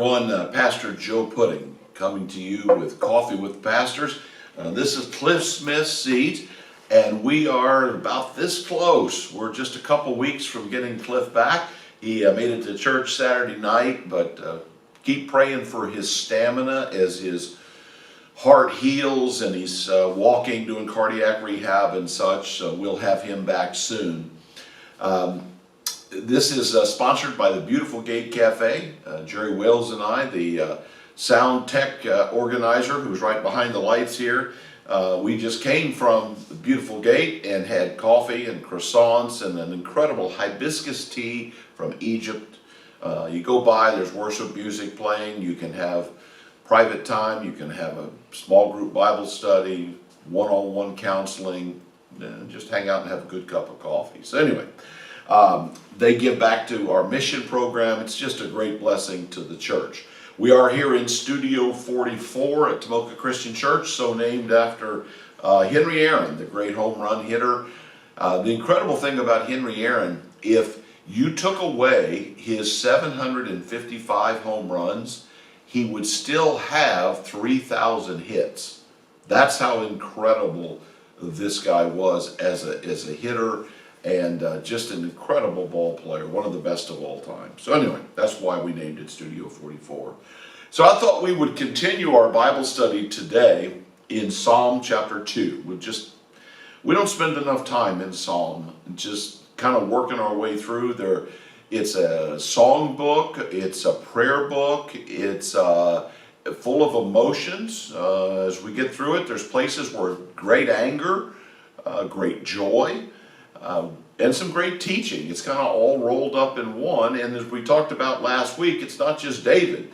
everyone. Pastor Joe Pudding coming to you with Coffee with Pastors. This is Cliff Smith's seat, and we are about this close. We're just a couple weeks from getting Cliff back. He made it to church Saturday night, but keep praying for his stamina as his heart heals and he's walking, doing cardiac rehab and such. So we'll have him back soon. This is sponsored by the Beautiful Gate Cafe. Jerry Wales and I, the sound tech organizer who's right behind the lights here. We just came from the Beautiful Gate and had coffee and croissants and an incredible hibiscus tea from Egypt. You go by, there's worship music playing. You can have private time. You can have a small group Bible study, one-on-one counseling, and just hang out and have a good cup of coffee. So anyway, they give back to our mission program. It's just a great blessing to the church. We are here in Studio 44 at Tomoka Christian Church, so named after Henry Aaron, the great home run hitter. The incredible thing about Henry Aaron, if you took away his 755 home runs, he would still have 3,000 hits. That's how incredible this guy was as a hitter. And just an incredible ball player, one of the best of all time. So anyway, that's why we named it Studio 44. So I thought we would continue our Bible study today in Psalm chapter 2. We don't spend enough time in Psalm, just kind of working our way through there. It's a song book, it's a prayer book, it's full of emotions. As we get through it, there's places where great anger, great joy, and some great teaching. It's kind of all rolled up in one. And as we talked about last week, it's not just David.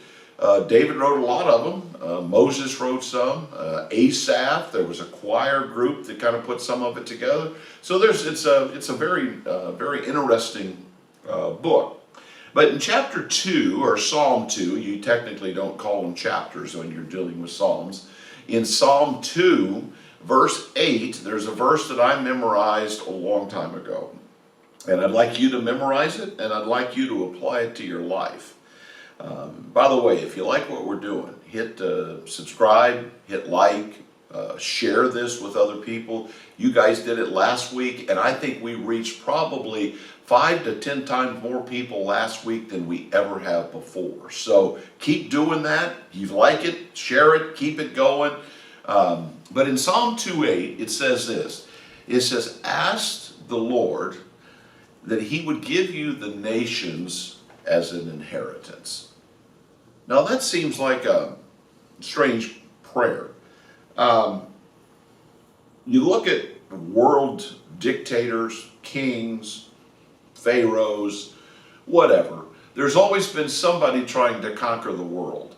David wrote a lot of them. Moses wrote some. Asaph, there was a choir group that kind of put some of it together. So it's a very interesting book. But in chapter 2, or Psalm 2, you technically don't call them chapters when you're dealing with Psalms. In Psalm 2, verse 8, there's a verse that I memorized a long time ago. And I'd like you to memorize it, and I'd like you to apply it to your life. By the way, if you like what we're doing, hit subscribe, hit like, share this with other people. You guys did it last week, and I think we reached probably 5 to 10 times more people last week than we ever have before. So keep doing that. If you like it, share it, keep it going. But in Psalm 2:8, it says this. It says, ask the Lord that he would give you the nations as an inheritance. Now that seems like a strange prayer. You look at world dictators, kings, pharaohs, whatever. There's always been somebody trying to conquer the world.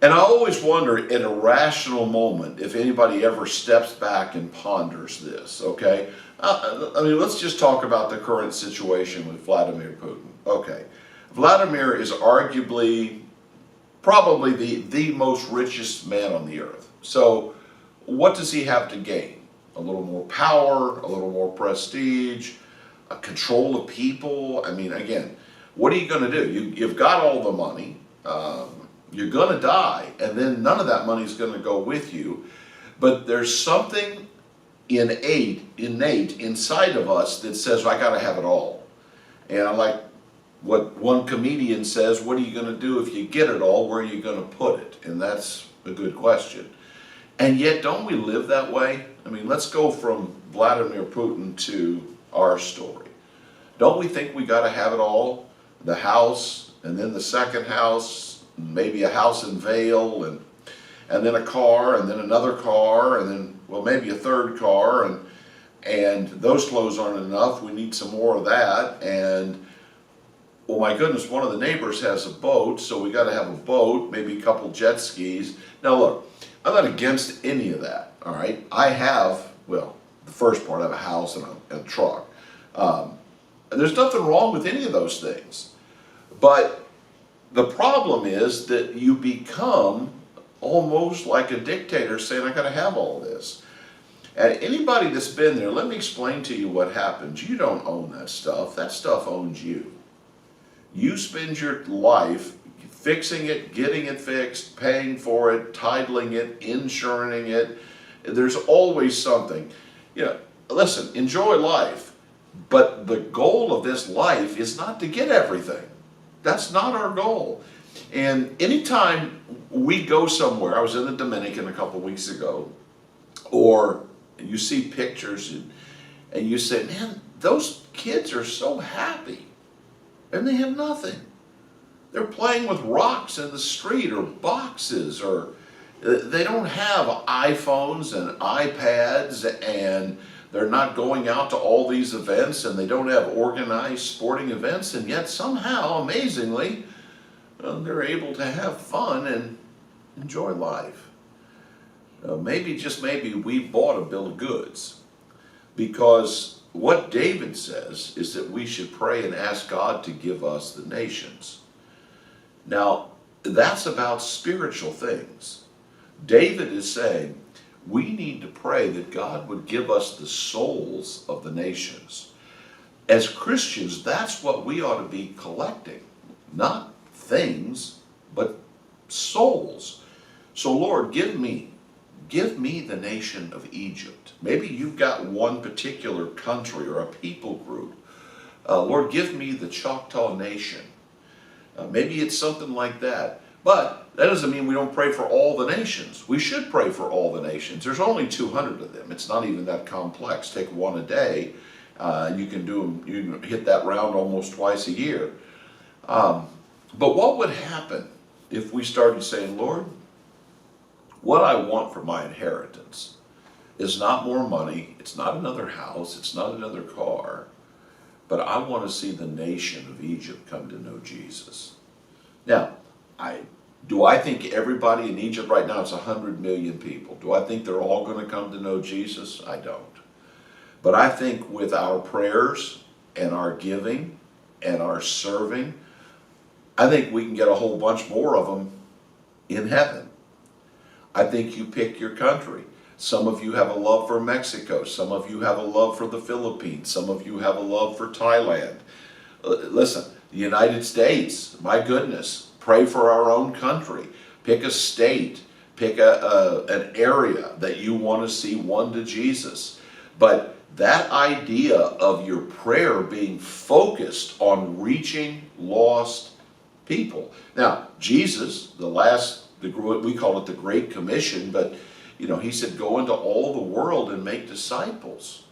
And I always wonder in a rational moment if anybody ever steps back and ponders this, okay? I mean, let's just talk about the current situation with Vladimir Putin. Okay, Vladimir is arguably, probably the most richest man on the earth. So what does he have to gain? A little more power, a little more prestige, a control of people. I mean, again, what are you going to do? You've got all the money. You're going to die, and then none of that money is going to go with you. But there's something innate inside of us that says, I got to have it all. And I like what one comedian says, what are you going to do if you get it all? Where are you going to put it? And that's a good question. And yet, don't we live that way? I mean, let's go from Vladimir Putin to our story. Don't we think we got to have it all? The house, and then the second house, maybe a house in Vail, and then a car, and then another car, and then, well, maybe a third car, and those clothes aren't enough. We need some more of that. And, well, my goodness, one of the neighbors has a boat, so we got to have a boat, maybe a couple jet skis. Now, look, I'm not against any of that, all right? I have, well, the first part, I have a house and a truck. And there's nothing wrong with any of those things. But the problem is that you become almost like a dictator saying, I got to have all this. And anybody that's been there, let me explain to you what happens. You don't own that stuff. That stuff owns you. You spend your life fixing it, getting it fixed, paying for it, titling it, insuring it. There's always something. You know, listen, enjoy life, but the goal of this life is not to get everything. That's not our goal. And anytime we go somewhere, I was in the Dominican a couple weeks ago, or you see pictures and you say, man, those kids are so happy, and they have nothing. They're playing with rocks in the street or boxes, or they don't have iPhones and iPads, and they're not going out to all these events, and they don't have organized sporting events, and yet somehow, amazingly, they're able to have fun and enjoy life. Maybe, just maybe, we bought a bill of goods, because what David says is that we should pray and ask God to give us the nations. Now, that's about spiritual things. David is saying we need to pray that God would give us the souls of the nations. As Christians, that's what we ought to be collecting. Not things, but souls. So Lord, give me the nation of Egypt. Maybe you've got one particular country or a people group. Lord, give me the Choctaw Nation. Maybe it's something like that. But that doesn't mean we don't pray for all the nations. We should pray for all the nations. There's only 200 of them. It's not even that complex. Take one a day. You can hit that round almost twice a year. But what would happen if we started saying, Lord, what I want for my inheritance is not more money, it's not another house, it's not another car, but I want to see the nation of Egypt come to know Jesus. Now, do I think everybody in Egypt right now, it's 100 million people, do I think they're all going to come to know Jesus? I don't. But I think with our prayers and our giving and our serving, I think we can get a whole bunch more of them in heaven. I think you pick your country. Some of you have a love for Mexico. Some of you have a love for the Philippines. Some of you have a love for Thailand. Listen, the United States, my goodness, pray for our own country. Pick a state. Pick an area that you want to see won to Jesus. But that idea of your prayer being focused on reaching lost people. Now, Jesus, we call it the Great Commission, but he said, go into all the world and make disciples.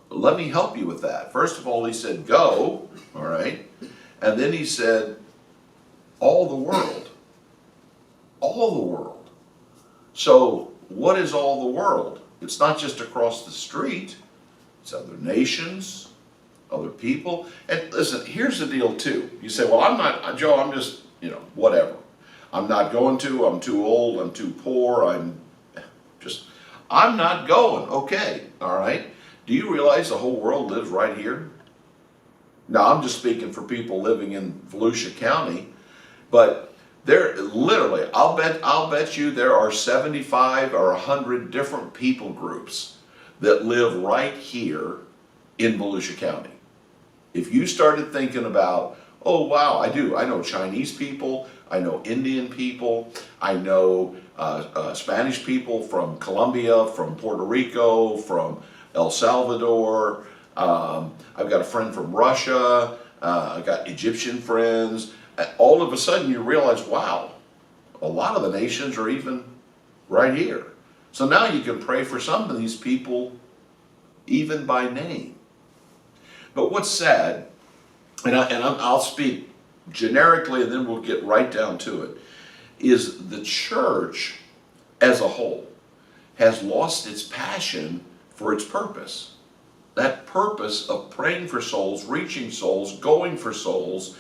Let me help you with that. First of all, he said, go, all right? And then he said, all the world. All the world. So, what is all the world? It's not just across the street. It's other nations, other people. And listen, here's the deal too. You say, well, Joe, I'm just, whatever. I'm not going to, I'm too old, I'm too poor, I'm not going. Okay, all right. Do you realize the whole world lives right here? Now, I'm just speaking for people living in Volusia County, but there literally, I'll bet you there are 75 or 100 different people groups that live right here in Volusia County. If you started thinking about, oh wow, I know Chinese people, I know Indian people, I know Spanish people from Colombia, from Puerto Rico, from El Salvador. I've got a friend from Russia. I've got Egyptian friends. All of a sudden you realize, wow, a lot of the nations are even right here. So now you can pray for some of these people even by name. But what's sad, and I'll speak generically and then we'll get right down to it, is the church as a whole has lost its passion for its purpose. That purpose of praying for souls, reaching souls, going for souls.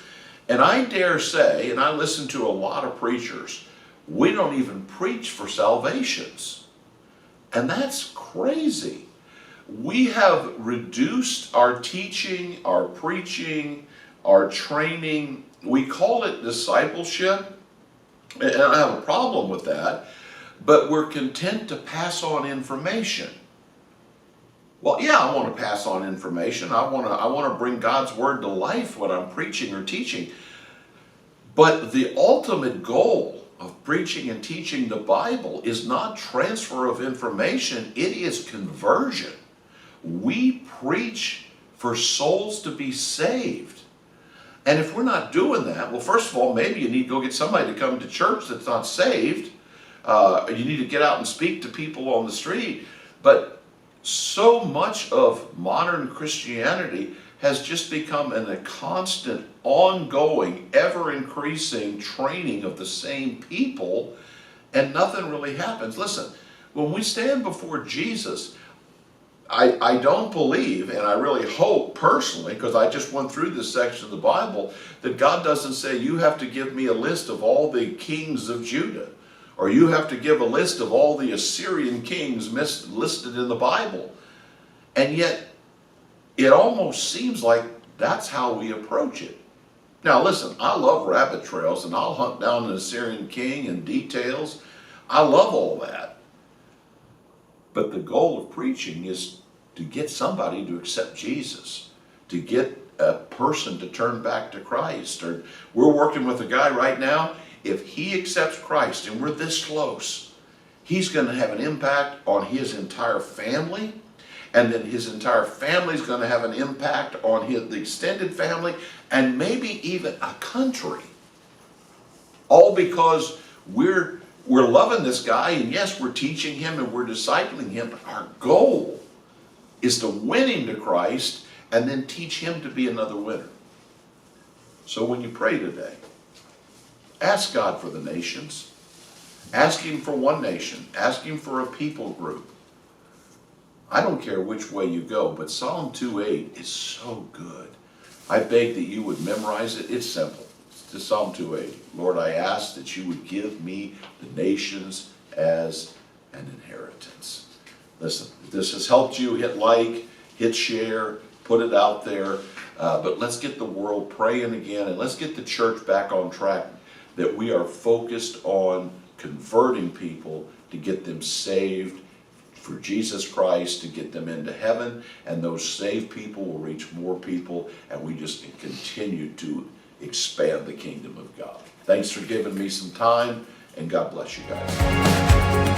And I dare say, and I listen to a lot of preachers, we don't even preach for salvations. And that's crazy. We have reduced our teaching, our preaching, our training. We call it discipleship, and I have a problem with that, but we're content to pass on information. Well, yeah, I want to pass on information. I want to bring God's word to life when I'm preaching or teaching. But the ultimate goal of preaching and teaching the Bible is not transfer of information, it is conversion. We preach for souls to be saved. And if we're not doing that, well, first of all, maybe you need to go get somebody to come to church that's not saved. You need to get out and speak to people on the street. But so much of modern Christianity has just become a constant, ongoing, ever-increasing training of the same people, and nothing really happens. Listen, when we stand before Jesus, I don't believe, and I really hope personally, because I just went through this section of the Bible, that God doesn't say, you have to give me a list of all the kings of Judah, or you have to give a list of all the Assyrian kings listed in the Bible. And yet, it almost seems like that's how we approach it. Now listen, I love rabbit trails, and I'll hunt down an Assyrian king and details. I love all that. But the goal of preaching is to get somebody to accept Jesus, to get a person to turn back to Christ. Or we're working with a guy right now, if he accepts Christ and we're this close, he's going to have an impact on his entire family, and then his entire family is going to have an impact on the extended family, and maybe even a country. All because we're loving this guy, and yes, we're teaching him and we're discipling him, but our goal is to win him to Christ and then teach him to be another winner. So when you pray today, ask God for the nations. Ask him for one nation. Ask him for a people group. I don't care which way you go, but Psalm 2:8 is so good. I beg that you would memorize it. It's simple. It's to Psalm 2:8. Lord, I ask that you would give me the nations as an inheritance. Listen, if this has helped you, hit like, hit share, put it out there. But let's get the world praying again, and let's get the church back on track, that we are focused on converting people to get them saved for Jesus Christ, to get them into heaven, and those saved people will reach more people, and we just continue to expand the kingdom of God. Thanks for giving me some time, and God bless you guys.